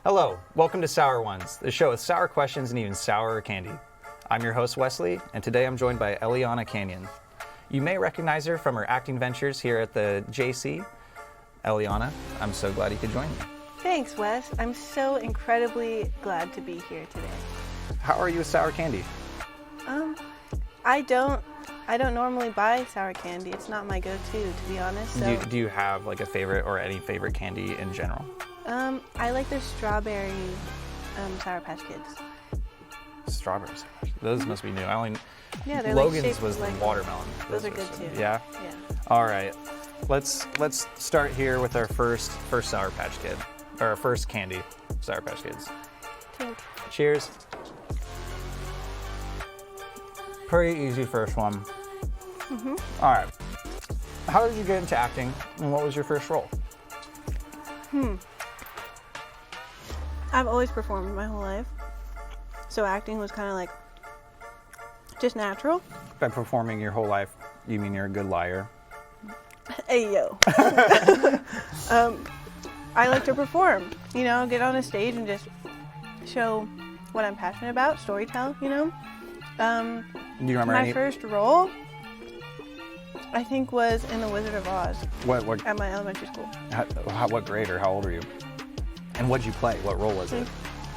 Hello, welcome to Sour Ones, the show with sour questions and even sourer candy. I'm your host, Wesley, and today I'm joined by Eliana Canyon. You may recognize her from her acting ventures here at the JC. Eliana, I'm so glad you could join me. Thanks, Wes. I'm so incredibly glad to be here today. How are you with sour candy? I don't normally buy sour candy. It's not my go-to, to be honest. So, Do you have like a favorite or any favorite candy in general? I like the strawberry Sour Patch Kids. Strawberries. Those must be new. Yeah, they're Logan's like shaped was like the watermelon. Those are good too. Yeah? Yeah. All right. Let's start here with our first Sour Patch Kid. Or our first candy, Sour Patch Kids. Tink. Cheers. Pretty easy first one. Mm-hmm. All right. How did you get into acting, and what was your first role? I've always performed my whole life, so acting was kind of like just natural. By performing your whole life, you mean you're a good liar? Hey, yo. I like to perform, get on a stage and just show what I'm passionate about, storytell, Do you remember My first role, I think, was in The Wizard of Oz What at my elementary school. what grade or how old are you? And what'd you play? What role was it?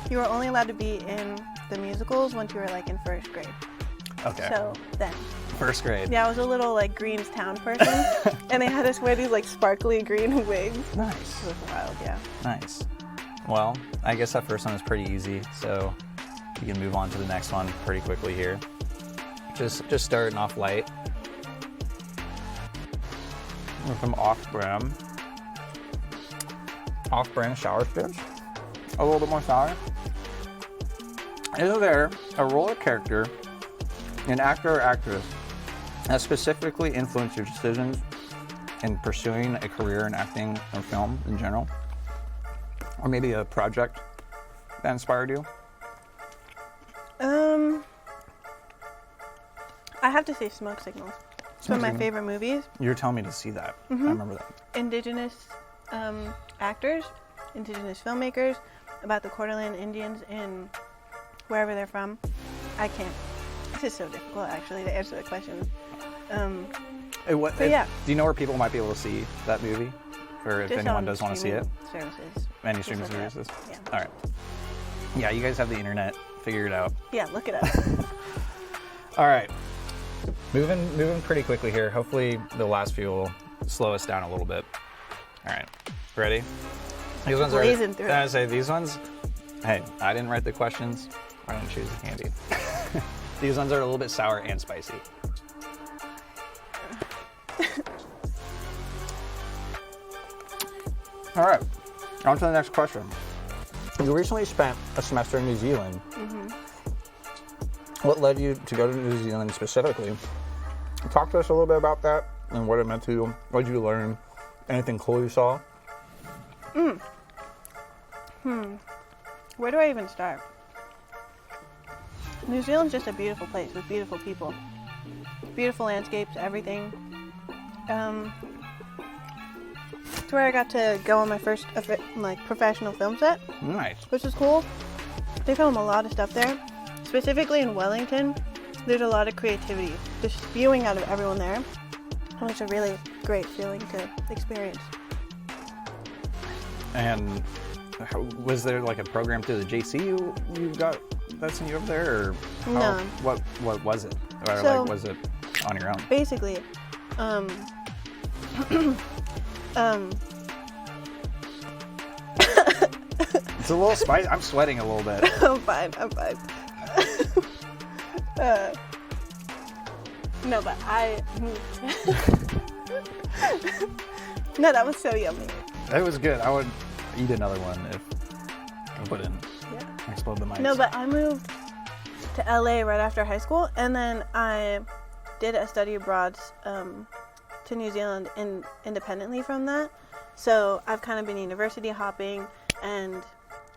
You were only allowed to be in the musicals once you were like in first grade. Okay. So then. First grade. Yeah, I was a little like Green's Town person, and they had us wear these like sparkly green wigs. Nice. It was wild, yeah. Nice. Well, I guess that first one was pretty easy, so you can move on to the next one pretty quickly here. Just starting off light. With some off-brand sour strips. A little bit more sour. Is there a role or character, an actor or actress, that specifically influenced your decisions in pursuing a career in acting or film in general? Or maybe a project that inspired you? I have to say Smoke Signals. It's one of my favorite movies. You were telling me to see that. Mm-hmm. I remember that. Indigenous actors, indigenous filmmakers, about the Coeur d'Alene Indians in wherever they're from. This is so difficult actually to answer the question. Yeah. Do you know where people might be able to see that movie? Or if Just anyone on does want to see it? Services. Any streaming look it up. services? Yeah. All right. Yeah, you guys have the internet. Figure it out. Yeah, look it up. All right. Moving pretty quickly here. Hopefully the last few will slow us down a little bit. All right. Ready? These ones Blazing through. I say these ones. Hey, I didn't write the questions. I didn't choose the candy. These ones are a little bit sour and spicy. All right. On to the next question. You recently spent a semester in New Zealand. Mm-hmm. What led you to go to New Zealand specifically? Talk to us a little bit about that and what it meant to you. What did you learn? Anything cool you saw? Where do I even start? New Zealand's just a beautiful place with beautiful people. Beautiful landscapes, everything. It's where I got to go on my first professional film set. Nice. Which is cool. They film a lot of stuff there. Specifically in Wellington, there's a lot of creativity just spewing out of everyone there. And it's a really great feeling to experience. And was there like a program through the JC you got that sent you over there, or No. What was it, or So, was it on your own? Basically, It's a little spicy. I'm sweating a little bit. I'm fine. No, but no, that was so yummy. It was good. I would eat another one if I wouldn't explode the mics. No, but I moved to LA right after high school, and then I did a study abroad to New Zealand independently from that. So I've kind of been university hopping, and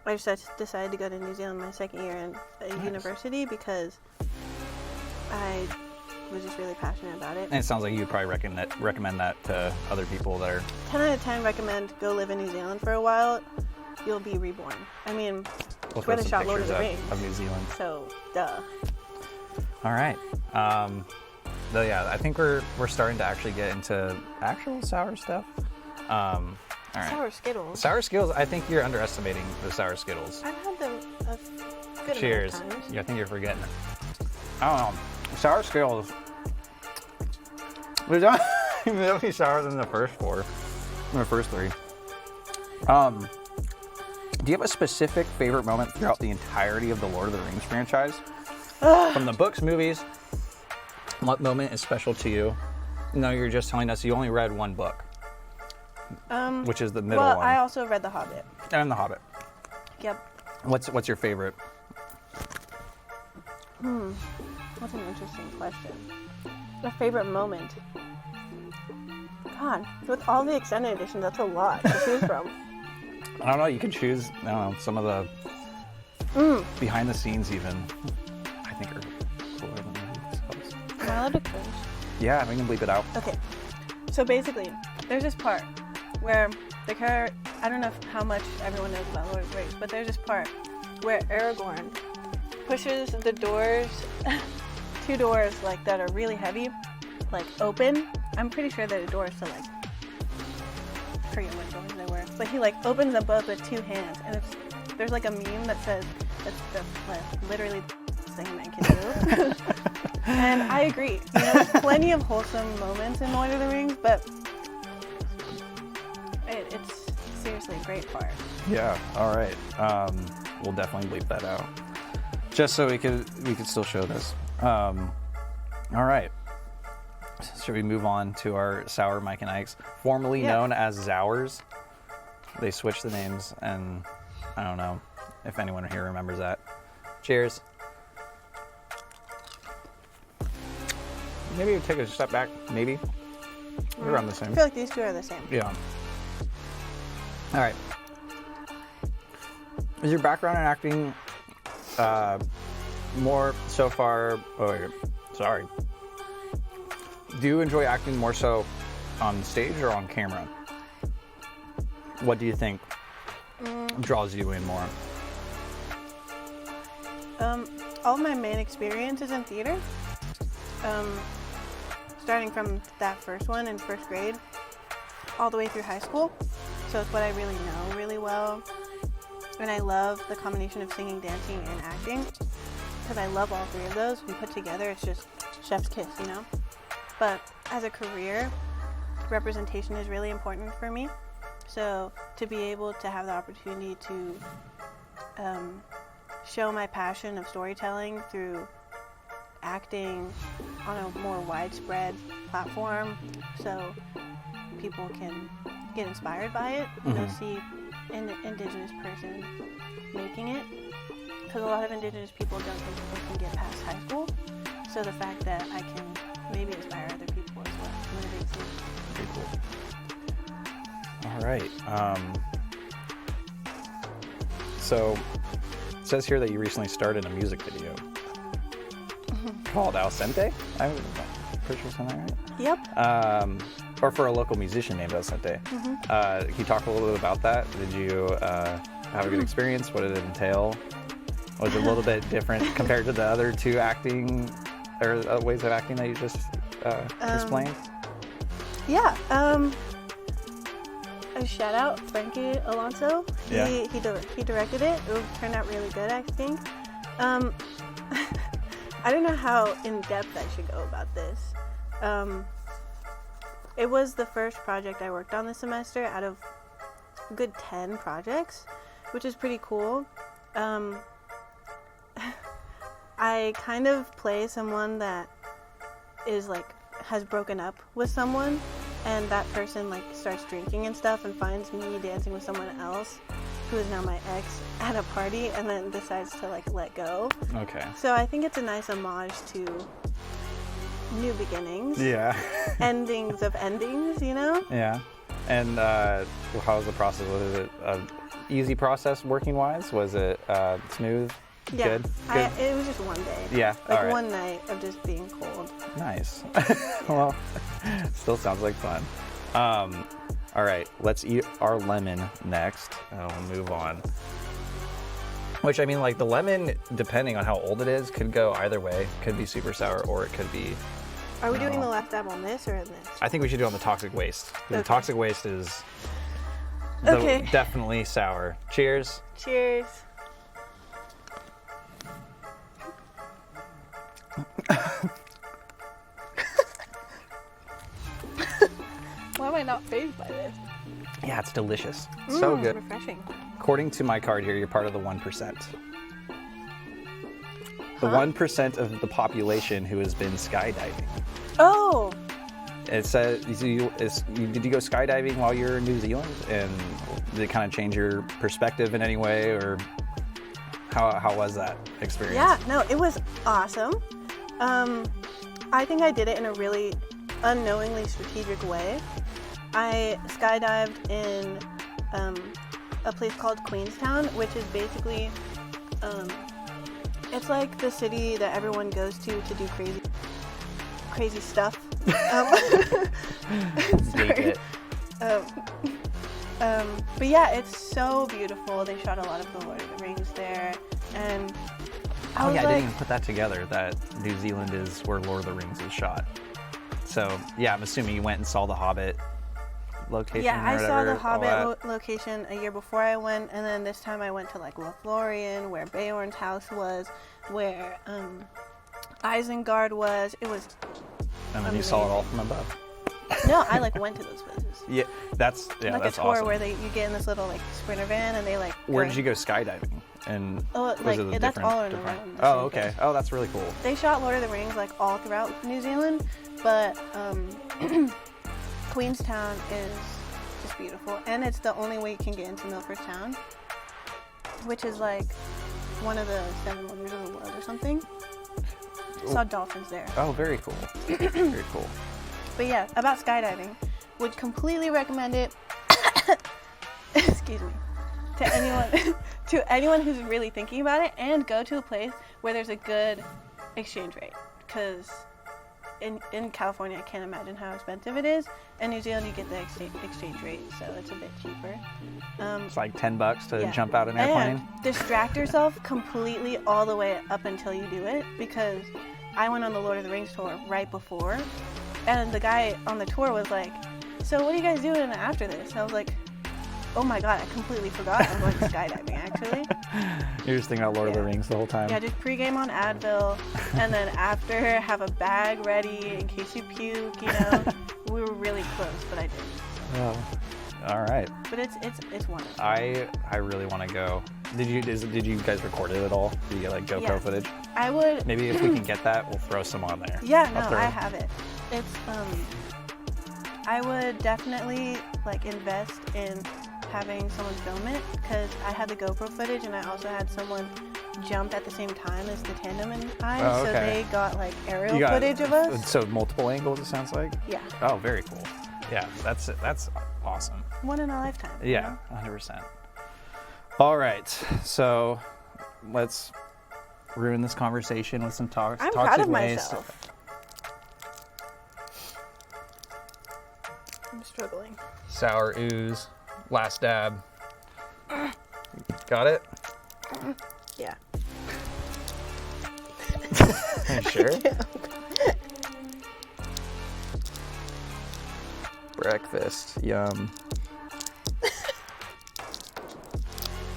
I just decided to go to New Zealand my second year in university because I was just really passionate about it. And it sounds like you'd probably recommend that to other people that are... 10 out of 10 recommend go live in New Zealand for a while. you'll be reborn. I mean, We'll where throw they some shot Lord of the pictures Rings. of New Zealand. So, duh. All right. Though, yeah, I think we're starting to actually get into actual sour stuff. All right. Sour Skittles. Sour Skittles, I think you're underestimating the sour Skittles. I've had them a good Cheers. amount of times. Yeah, I think you're forgetting it. I don't know. Sour Skittles. They're definitely sour than the first four. The first three. Do you have a specific favorite moment throughout the entirety of the Lord of the Rings franchise? From the books, movies, what moment is special to you? No, you're just telling us you only read one book, which is the middle Well, one. I also read The Hobbit. And The Hobbit. Yep. What's your favorite? That's an interesting question. A favorite moment? God, with all the extended editions, that's a lot to choose from. I don't know. You can choose. I don't know. Some of the behind the scenes, even. I think are cooler than the movies. Am I allowed to cringe? Yeah, we can bleep it out. Okay. So basically, there's this part where the character, I don't know how much everyone knows about Lord of the Rings, but there's this part where Aragorn pushes the doors, two doors like that are really heavy, like open. I'm pretty sure that the doors to like, I forget what doors they were, but he like opens them both with two hands, and there's like a meme that says it's the literally thing man can do. And I agree. You know, there's plenty of wholesome moments in Lord of the Rings, but it's seriously a great part. Yeah. All right. We'll definitely bleep that out, just so we could still show this. All right. Should we move on to our Sour Mike and Ike's, formerly known as Zowers? They switched the names, and I don't know if anyone here remembers that. Cheers. Maybe take a step back. Maybe. We're around the same. I feel like these two are the same. Yeah. All right. Is your background in acting more so far? Oh, wait, sorry. Do you enjoy acting more so on stage or on camera? What do you think draws you in more? All of my main experience is in theater. Starting from that first one in first grade, all the way through high school. So it's what I really know really well. And I love the combination of singing, dancing, and acting. Because I love all three of those. When put together, it's just chef's kiss, you know? But as a career, representation is really important for me. So to be able to have the opportunity to show my passion of storytelling through acting on a more widespread platform, so people can get inspired by it, you know, see an indigenous person making it, because a lot of indigenous people don't think that they can get past high school. So the fact that I can maybe inspire other people is what motivates me. Pretty cool. All right. So it says here that you recently started a music video called Alcente. I'm pretty sure saying that right. Yep. Or for a local musician named Alcente. Can you talk a little bit about that? Did you have a good experience? What did it entail? Was it a little bit different compared to the other two acting or ways of acting that you just explained? Yeah. A shout out Frankie Alonso. He directed it. It turned out really good, I think. I don't know how in depth I should go about this. It was the first project I worked on this semester out of a good 10 projects, which is pretty cool. I kind of play someone that is like has broken up with someone, and that person like starts drinking and stuff and finds me dancing with someone else who is now my ex at a party, and then decides to like let go. Okay. So I think it's a nice homage to new beginnings. Yeah. Endings of endings, you know? Yeah. And how was the process? Was it an easy process working-wise? Was it smooth? Yeah. Good? It was just one day. Yeah. Like all right. one night of just being cold. Nice. Well, still sounds like fun. All All right, let's eat our lemon next. And we'll move on. Which, I mean, like, the lemon, depending on how old it is, could go either way. Could be super sour, or it could be... Are we doing the last dab on this or in this? I think we should do it on the toxic waste. The Okay. toxic waste is Okay. definitely sour. Cheers. Cheers. Why am I not fazed by this? Yeah, it's delicious. So good. Refreshing. According to my card here, you're part of the 1%. The 1% of the population who has been skydiving. Oh, It says, did you go skydiving while you're in New Zealand? And did it kind of change your perspective in any way? Or how was that experience? yeah. No, it was awesome. I think I did it in a really unknowingly strategic way. I skydived in a place called Queenstown, which is basically, it's like the city that everyone goes to do crazy stuff. Sorry. But yeah, it's so beautiful. They shot a lot of the Lord of the Rings there, and I Oh was yeah, I like, didn't even put that together, that New Zealand is where Lord of the Rings is shot. So yeah, I'm assuming you went and saw the Hobbit location. yeah, or I saw the whatever, all that. Hobbit location a year before I went, and then this time I went to like Lothlorien, where Beorn's house was, where Isengard was. It was And then you saw it all from above. no, I like went to those places. Yeah, that's Like that's a tour awesome. where you get in this little like sprinter van and they like. Where go- did you go skydiving? And Oh, was like it a that's different- all different- around. the Oh, same okay. place. Oh, that's really cool. They shot Lord of the Rings like all throughout New Zealand, but Queenstown is just beautiful, and it's the only way you can get into Milford Town, which is like one of the 7 wonders of the world or something. Saw dolphins there. Oh, very cool. Very cool. But yeah, about skydiving, would completely recommend it. Excuse me. To anyone who's really thinking about it, and go to a place where there's a good exchange rate, because in California I can't imagine how expensive it is. In New Zealand you get the exchange rate, so it's a bit cheaper. It's like $10 to Yeah. jump out an airplane. And distract yourself completely all the way up until you do it, because I went on the Lord of the Rings tour right before, and the guy on the tour was like, "So what are you guys doing after this?" And I was like, "Oh my god, I completely forgot I'm going skydiving actually." You're just thinking about Lord of the Yeah. Rings the whole time. Yeah, just pregame on Advil, and then after have a bag ready in case you puke. You know, we were really close, but I didn't. Oh, all right. But it's wonderful. I really want to go. Did you guys record it at all? Did you get like GoPro Yeah. footage? I would. Maybe if we can get that, we'll throw some on there. Yeah, I'll no, throw- I have it. It's I would definitely like invest in having someone film it, because I had the GoPro footage and I also had someone jump at the same time as the tandem and I, Oh, so okay. they got like aerial You got footage of us. So multiple angles, it sounds like. Yeah, Oh, very cool. Yeah, that's awesome. one in a lifetime. you Yeah, know? 100%. All right, so let's ruin this conversation with some I'm toxic proud of waste. myself. I'm struggling. Sour ooze. Last dab. Got it? Yeah. Are you sure? Breakfast. Yum.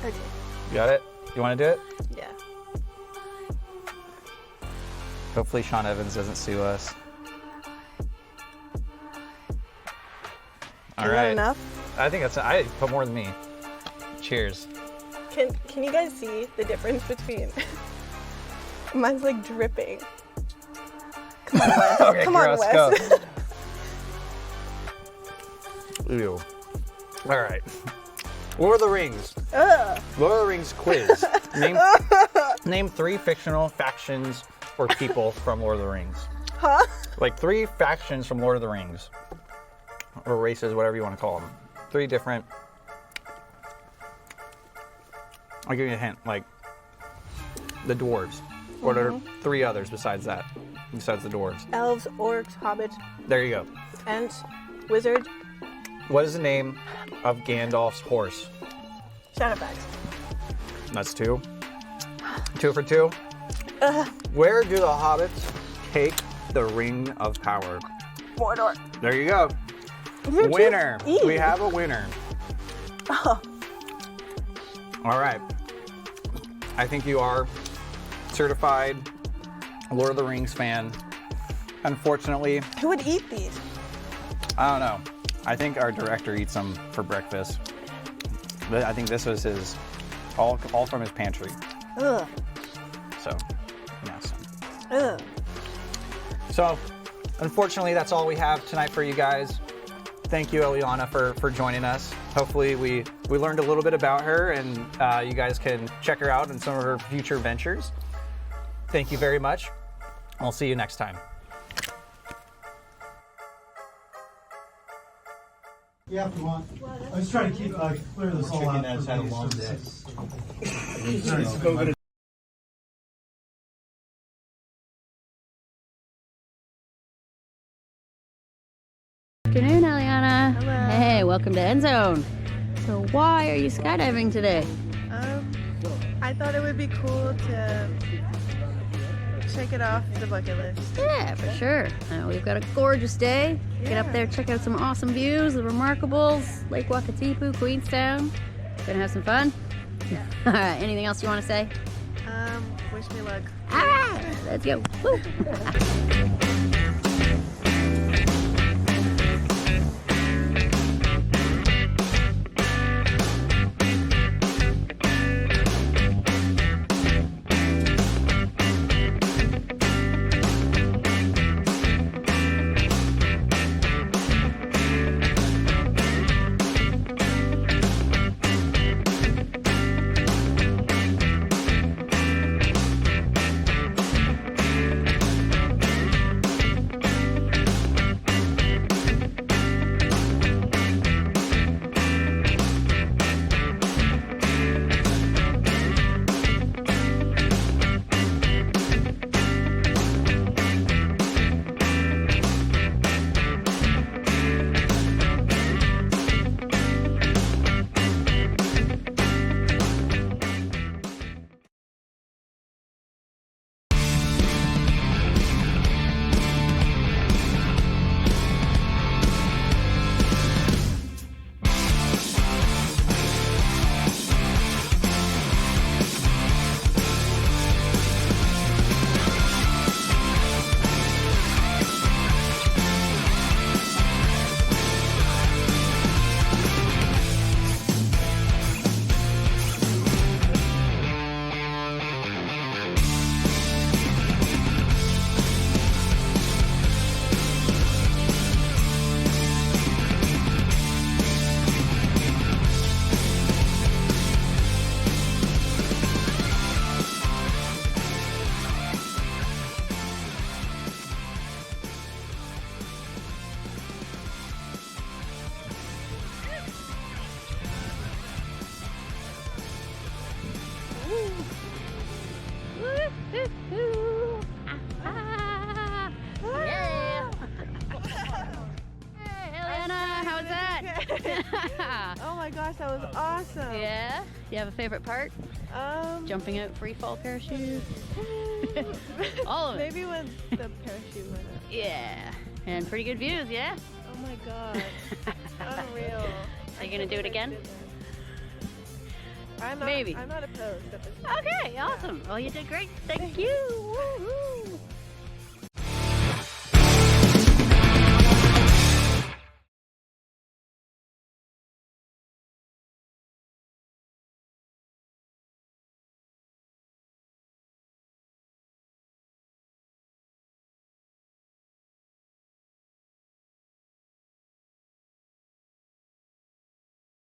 Okay. You got it? You want to do it? Yeah. Hopefully Sean Evans doesn't sue us. All Is right. that enough? I think that's. I put more than me. Cheers. Can you guys see the difference between? Mine's like dripping. Come on, Wes. Okay, Come on, gross, Wes. go. Ew. All right. Lord of the Rings. Ugh. Lord of the Rings quiz. Name 3 fictional factions or people from Lord of the Rings. Huh? Like 3 factions from Lord of the Rings. Or races, whatever you want to call them. 3 different. I'll give you a hint. Like the dwarves. What are 3 others besides that? Besides the dwarves. Elves, orcs, hobbits, There you go. ents, wizards. What is the name of Gandalf's horse? Shadowfax. That's 2. 2 for 2. Where do the hobbits take the ring of power? Mordor. There you go. You're too Winner. easy. We have a winner. Oh. All right. I think you are certified Lord of the Rings fan. Unfortunately, Who would eat these? I don't know. I think our director eats them for breakfast. But I think this was his, all from his pantry. Ugh. So, yes. Ugh. So, unfortunately, that's all we have tonight for you guys. Thank you, Eliana, for joining us. Hopefully, we learned a little bit about her, and you guys can check her out in some of her future ventures. Thank you very much. I'll see you next time. Yeah, if you want. I was trying to keep clear this all out. Has had a long day. Afternoon, Eliana. Hello. Hey, welcome to End Zone. So why are you skydiving today? I thought it would be cool to check it off the bucket list. Yeah, for sure. We've got a gorgeous day. Get up there, check out some awesome views, the Remarkables, Lake Wakatipu, Queenstown. Gonna have some fun. All right, anything else you want to say? Wish me luck. All right, let's go. Woo. Woo-hoo-hoo. Ah, yeah. Hey, Eliana, how was that? Oh my gosh, that was awesome. Yeah? Do you have a favorite part? Jumping out free fall parachute? All of it. Maybe when the parachute went up. Yeah. And pretty good views, yeah? Oh my god. Unreal. Are you gonna do it again? I'm not, Maybe. I'm not opposed at this point. Okay, awesome. Well, you did great. Thank you. Woo-hoo.